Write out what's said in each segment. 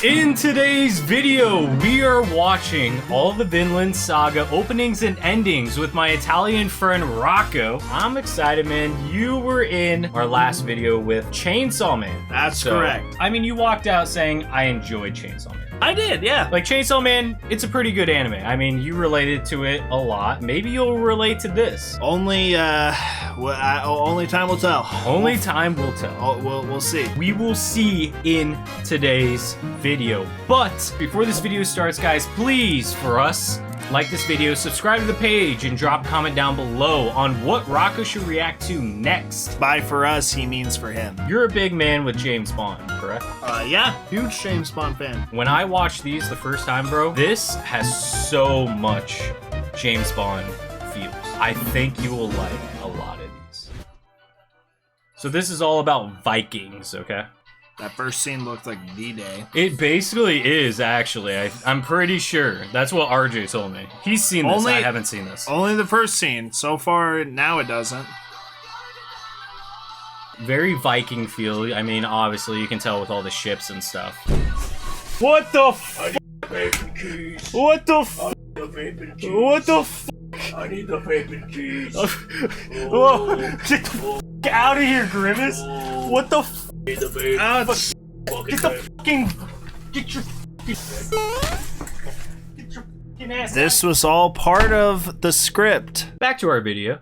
In today's video, we are watching all the Vinland Saga openings and endings with my Italian friend Rocco. I'm excited, man. You were in our last video with Chainsaw Man. That's correct. I mean, you walked out saying, I enjoyed Chainsaw Man. I did, yeah. Like, Chainsaw Man, it's a pretty good anime. I mean, you related to it a lot. Maybe you'll relate to this. Only time will tell. Only time will tell. We'll see. We will see in today's video. But before this video starts, guys, please, for us, like this video, subscribe to the page, and drop a comment down below on what Rocco should react to next. By for us, he means for him. You're a big man with James Bond, correct? Yeah, huge James Bond fan. When I watched these the first time, bro, this has so much James Bond feels. I think you will like a lot of these. So this is all about Vikings, okay? That first scene looked like D-Day. It basically is, actually. I'm pretty sure. That's what RJ told me. He's seen this, I haven't seen this. Only the first scene. So far, now it doesn't. Very Viking feel. I mean, obviously, you can tell with all the ships and stuff. What the f***? What the f***? What the f***? I need the paper keys. Whoa, get the f*** out of here, Grimace. What the f***? Need the paper. Get the fucking... Get your fucking ass. This was all part of the script. Back to our video.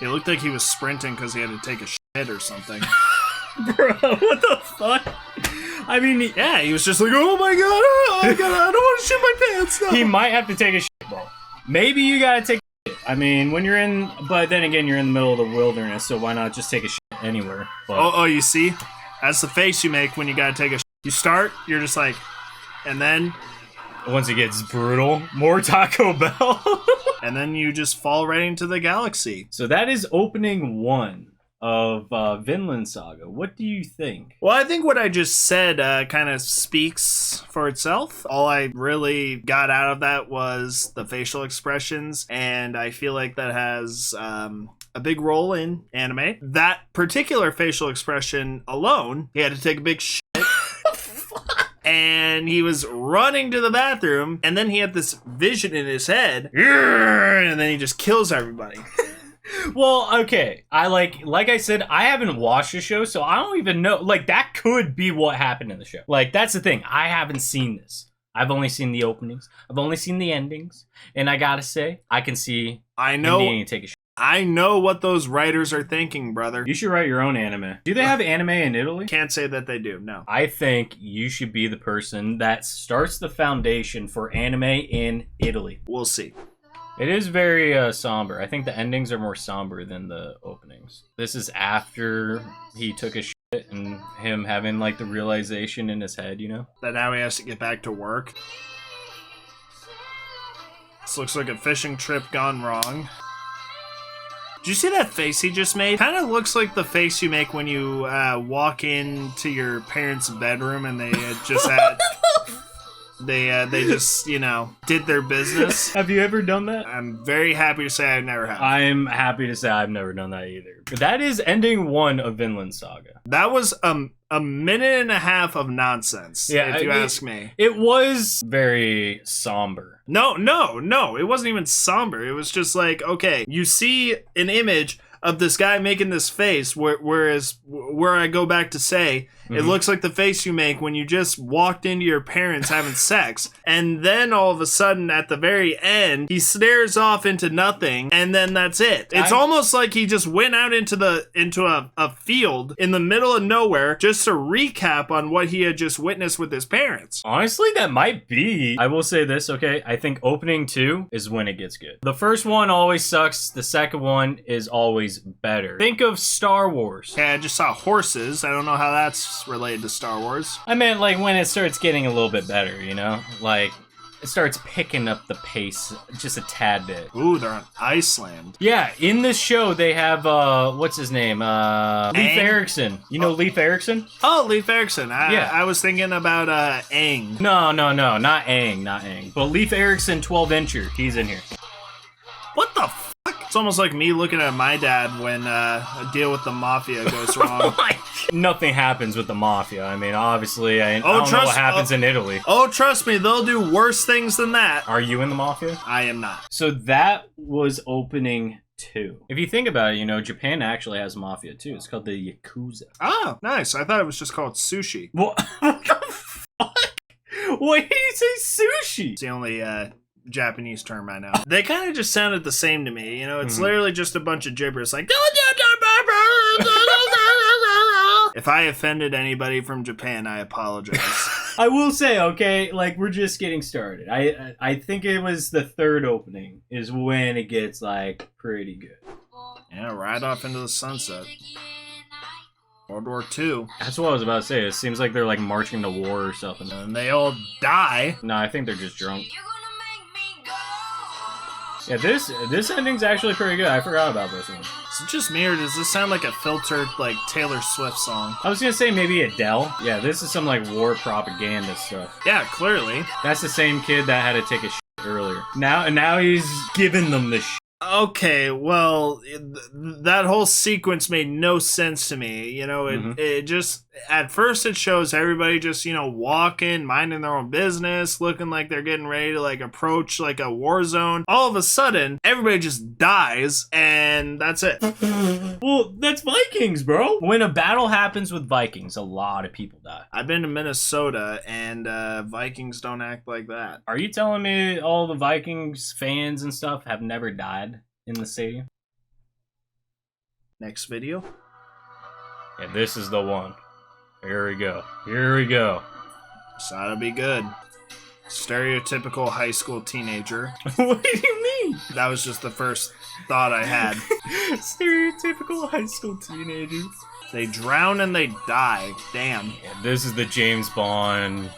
It looked like he was sprinting because he had to take a shit or something. Bro, what the fuck? I mean, yeah, he was just like, oh my god, I don't want to shit my pants now. He might have to take a shit, bro. Maybe you gotta take a shit. I mean, when you're in, but then again, you're in the middle of the wilderness, so why not just take a shit anywhere? But, oh, you see? That's the face you make when you gotta take a shit. You start, you're just like, and then... once it gets brutal, more Taco Bell. And then you just fall right into the galaxy. So that is opening 1 of Vinland Saga. What do you think? Well, I think what I just said kind of speaks for itself. All I really got out of that was the facial expressions, and I feel like that has a big role in anime. That particular facial expression alone, he had to take a big shit. And he was running to the bathroom, and then he had this vision in his head, and then he just kills everybody. Well, okay. Like I said, I haven't watched the show, so I don't even know. Like, that could be what happened in the show. Like, that's the thing. I haven't seen this. I've only seen the openings. I've only seen the endings. And I gotta say, I can see him needing to take a shit. I know what those writers are thinking, brother. You should write your own anime. Do they have anime in Italy? Can't say that they do, no. I think you should be the person that starts the foundation for anime in Italy. We'll see. It is very somber. I think the endings are more somber than the openings. This is after he took a shit and him having like the realization in his head, you know? That now he has to get back to work. This looks like a fishing trip gone wrong. Did you see that face he just made? Kind of looks like the face you make when you walk into your parents' bedroom and they just had... They just, you know, did their business. Have you ever done that? I'm very happy to say I never have. I'm happy to say I've never done that either. That is ending 1 of Vinland Saga. That was a minute and a half of nonsense, if you ask me. It was very somber. No, it wasn't even somber. It was just like, okay, you see an image of this guy making this face, whereas where I go back to say, it looks like the face you make when you just walked into your parents having sex, and then all of a sudden at the very end, he stares off into nothing, and then that's it. It's almost like he just went out into a field in the middle of nowhere just to recap on what he had just witnessed with his parents. Honestly, that might be. I will say this, okay? I think opening 2 is when it gets good. The first one always sucks. The second one is always better. Think of Star Wars. Yeah, I just saw horses. I don't know how that's related to Star Wars. I meant like when it starts getting a little bit better, you know? Like, it starts picking up the pace just a tad bit. Ooh, they're on Iceland. Yeah, in this show they have, what's his name? Leif Erikson. You know Leif Erikson? Oh, Leif Erikson. Yeah. I was thinking about Aang. No, not Aang. But Leif Erikson 12-incher, he's in here. What the fuck? It's almost like me looking at my dad when a deal with the mafia goes wrong. Nothing happens with the mafia. I mean, obviously, I don't know what happens in Italy. Oh, trust me, they'll do worse things than that. Are you in the mafia? I am not. So that was opening 2. If you think about it, you know, Japan actually has mafia too. It's called the Yakuza. Oh, nice. I thought it was just called sushi. What the fuck? Why did you say sushi? It's the only Japanese term I know. They kind of just sounded the same to me. You know, it's literally just a bunch of gibberish like. If I offended anybody from Japan, I apologize. I will say, okay, like we're just getting started. I think it was the 3rd opening is when it gets like pretty good. Yeah, right off into the sunset. World War II. That's what I was about to say. It seems like they're like marching to war or something. And they all die. No, I think they're just drunk. Yeah, this ending's actually pretty good. I forgot about this one. Is it just me, or does this sound like a filtered, like, Taylor Swift song? I was gonna say maybe Adele. Yeah, this is some like war propaganda stuff. Yeah, clearly. That's the same kid that had to take a shit earlier. Now he's giving them the shit. Okay, well, that whole sequence made no sense to me. You know, it just, at first it shows everybody just, you know, walking, minding their own business, looking like they're getting ready to, like, approach, like, a war zone. All of a sudden, everybody just dies, and that's it. Well, that's Vikings, bro. When a battle happens with Vikings, a lot of people die. I've been to Minnesota, and Vikings don't act like that. Are you telling me all the Vikings fans and stuff have never died in the stadium? Next video. Yeah, this is the one. Here we go. Here we go. So that'll be good. Stereotypical high school teenager. What do you mean? That was just the first thought I had. Stereotypical high school teenager. They drown and they die. Damn. Yeah, this is the James Bond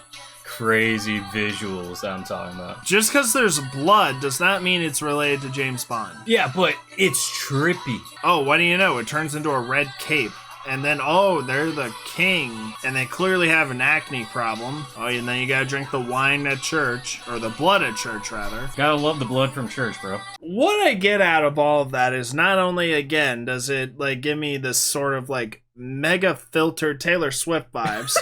crazy visuals that I'm talking about. Just because there's blood does not mean it's related to James Bond. Yeah, but it's trippy. Oh, what do you know? It turns into a red cape. And then, oh, they're the king. And they clearly have an acne problem. Oh, and then you gotta drink the wine at church. Or the blood at church, rather. Gotta love the blood from church, bro. What I get out of all of that is not only, again, does it, like, give me this sort of, like, mega filtered Taylor Swift vibes.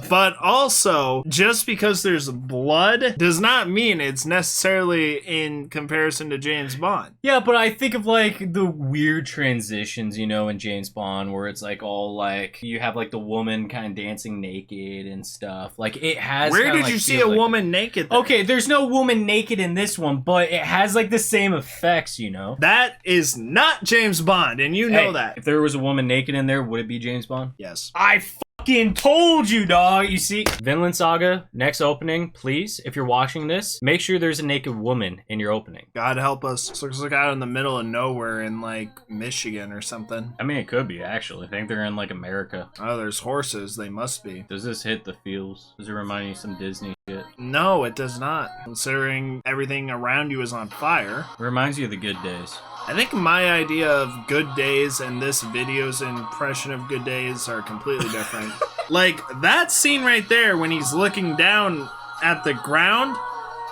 But also, just because there's blood does not mean it's necessarily in comparison to James Bond. Yeah, but I think of like the weird transitions, you know, in James Bond where it's like all like you have like the woman kind of dancing naked and stuff. Like it has. Where did like, you see a woman naked then? Okay, there's no woman naked in this one, but it has like the same effects, you know. That is not James Bond, and you know that. If there was a woman naked in there, would it be James Bond? Yes. I fucking told you, dog. You see, Vinland Saga, next opening, please, if you're watching this, make sure there's a naked woman in your opening. God help us. This looks like out in the middle of nowhere in, like, Michigan or something. I mean, it could be, actually. I think they're in, like, America. Oh, there's horses. They must be. Does this hit the feels? Does it remind you of some Disney shit? No, it does not. Considering everything around you is on fire. It reminds you of the good days. I think my idea of Good Days and this video's impression of Good Days are completely different. Like, that scene right there when he's looking down at the ground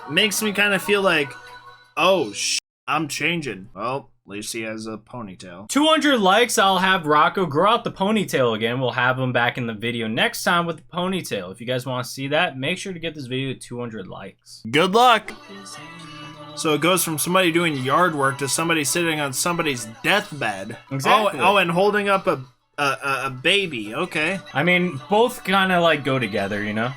makes me kind of feel like, oh, I'm changing. Well, at least he has a ponytail. 200 likes, I'll have Rocco grow out the ponytail again. We'll have him back in the video next time with the ponytail. If you guys want to see that, make sure to get this video to 200 likes. Good luck! So it goes from somebody doing yard work to somebody sitting on somebody's deathbed. Exactly. Oh, and holding up a baby. Okay. I mean, both kind of like go together, you know?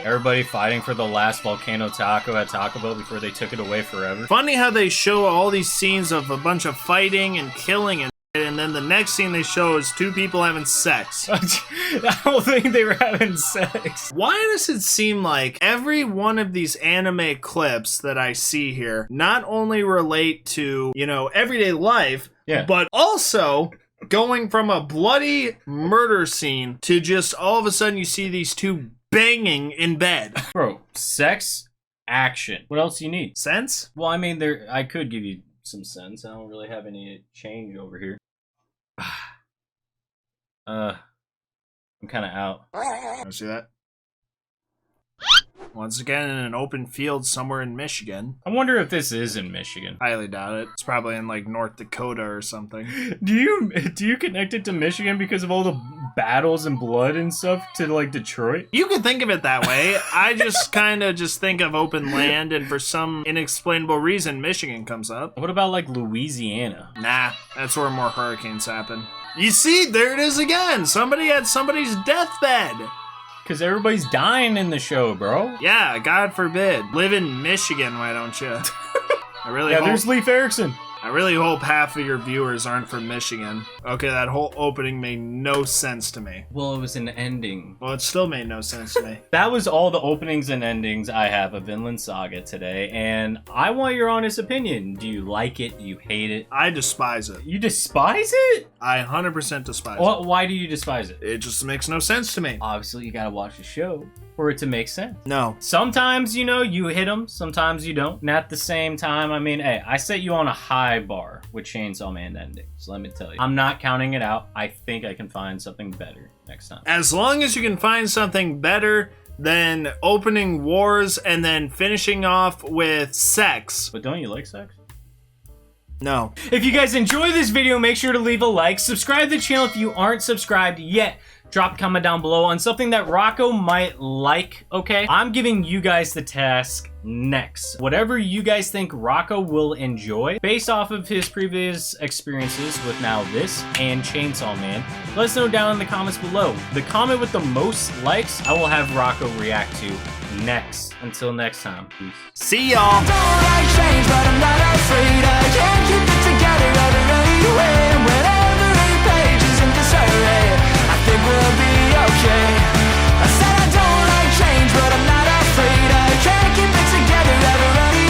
Everybody fighting for the last volcano taco at Taco Bell before they took it away forever. Funny how they show all these scenes of a bunch of fighting and killing and then the next scene they show is two people having sex. I don't think they were having sex. Why does it seem like every one of these anime clips that I see here not only relate to, you know, everyday life, but also going from a bloody murder scene to just all of a sudden you see these two banging in bed? Bro, sex, action. What else do you need? Sense? Well, I mean, I could give you some sense. I don't really have any change over here. I'm kind of out. Want to see that? Once again, in an open field somewhere in Michigan. I wonder if this is in Michigan. Highly doubt it. It's probably in like North Dakota or something. Do you connect it to Michigan because of all the battles and blood and stuff to like Detroit? You can think of it that way. I just kind of just think of open land, and for some inexplainable reason, Michigan comes up. What about like Louisiana? Nah, that's where more hurricanes happen. You see, there it is again. Somebody had somebody's deathbed. Because everybody's dying in the show, bro. Yeah, God forbid. Live in Michigan, why don't you? There's Leif Erikson. I really hope half of your viewers aren't from Michigan. Okay, that whole opening made no sense to me. Well, it was an ending. Well, it still made no sense to me. That was all the openings and endings I have of Vinland Saga today, and I want your honest opinion. Do you like it? Do you hate it? I despise it. You despise it? I 100% despise it. Why do you despise it? It just makes no sense to me. Obviously, you gotta watch the show for it to make sense. No. Sometimes, you know, you hit them, sometimes you don't. And at the same time, I mean, hey, I set you on a high bar with Chainsaw Man endings, let me tell you. I'm not counting it out. I think I can find something better next time. As long as you can find something better than opening wars and then finishing off with sex. But don't you like sex? No. If you guys enjoy this video, make sure to leave a like. Subscribe to the channel if you aren't subscribed yet. Drop a comment down below on something that Rocco might like, okay? I'm giving you guys the task next. Whatever you guys think Rocco will enjoy, based off of his previous experiences with now this and Chainsaw Man, let us know down in the comments below. The comment with the most likes, I will have Rocco react to next. Until next time, peace. See y'all. Don't like change, but I'm not afraid of